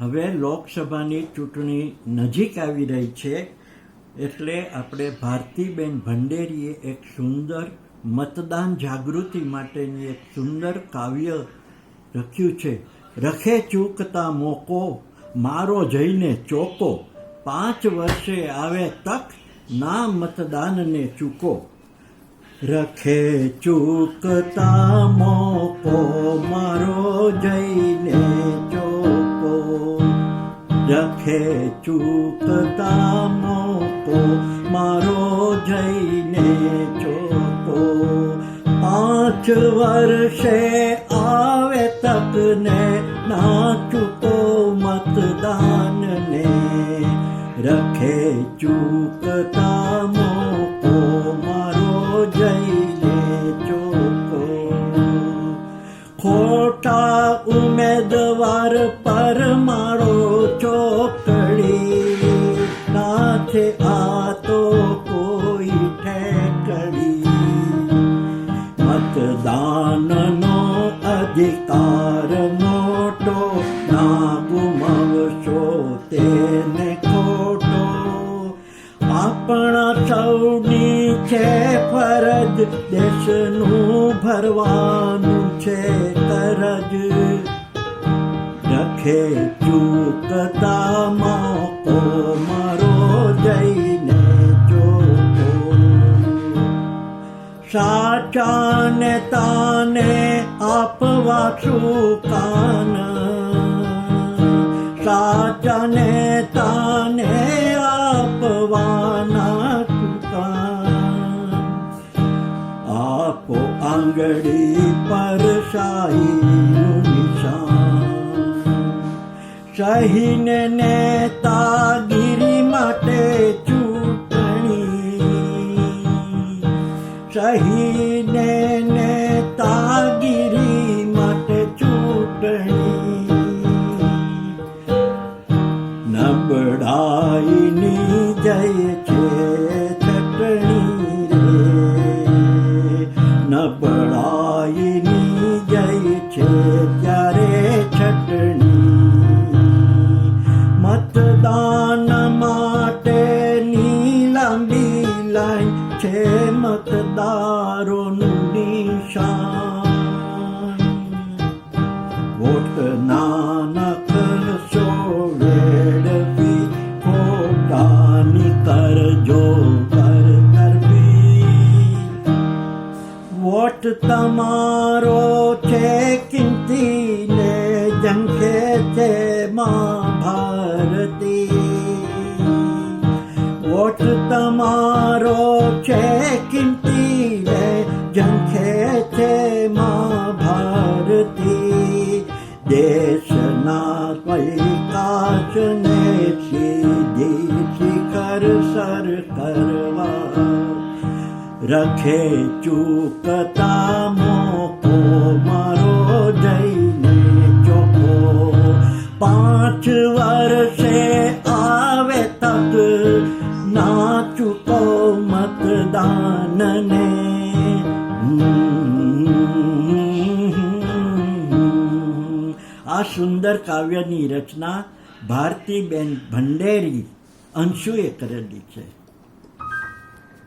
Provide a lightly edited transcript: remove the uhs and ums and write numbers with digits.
હવે લોકસભાની ચૂંટણી નજીક આવી રહી છે, એટલે આપણે ભારતીબેન ભંડેરીએ એક સુંદર મતદાન જાગૃતિ માટેની એક સુંદર કાવ્ય લખ્યું છે. રખે ચૂકતા મોકો, મારો જઈને ચોકો, 5 વર્ષે આવે તક, ના મતદાનને ચૂકો. રખે ચૂકતા મોકો, મારો જઈને ચોકો. રખે ચૂકતા મોકો, મારો જઈને ચોકો. 5 વર્ષે આવે તકને, ના ચૂકો મતદાનને. રખે ચૂકતા મોકો, મારો જઈને ચોકો. ખોટા ઉમેદવાર પર મારો ચોકડી, નાથે આ તો કોઈ ઠેકડી. મતદાનનો અધિકાર મોટો, ના ગુમાવશો તેને ખોટો. આપણા સૌની છે ફરજ, દેશનું ભરવાનું છે કરજ. રખે ચૂકતા મોકો, મારો જઈને ચોકો. સાચાને તાને આપવા સુકાન, સાચાને તાને આપવાના સુકાન. આપો આંગળી પર શાહીનું નિશાન. સહીને નેતાગીરી માટે ચૂંટણી. સહીને નેતાગીરી માટે ચૂંટણી. નબળાઈની જય છે ચટણી રે. નબળાઈની જય છે ત્યારે ચટણી. મતદાન માટેની લાંબી લાઈન છે, મતદારોનું નિશાન. વોટ નાનકશો વેડવી, ખોટાની કરજો કરવી. વોટ તમારો છે કિંમતી ને, ઝંખે છે માં ભારતી. વોટ તમારો છે કિંમતી ને, ઝંખે છે માં ભારતી. દેશના વિકાસને સીધી શિખર સર કરવા. રખે ચૂકતા મોકો, મારો જઈને ચોકો. 5 વર્ષે આવે તક, ના ચૂકો મતદાનને. આ સુંદર કાવ્યની રચના ભારતીબેન ભંડેરી અંશુએ કરેલી છે.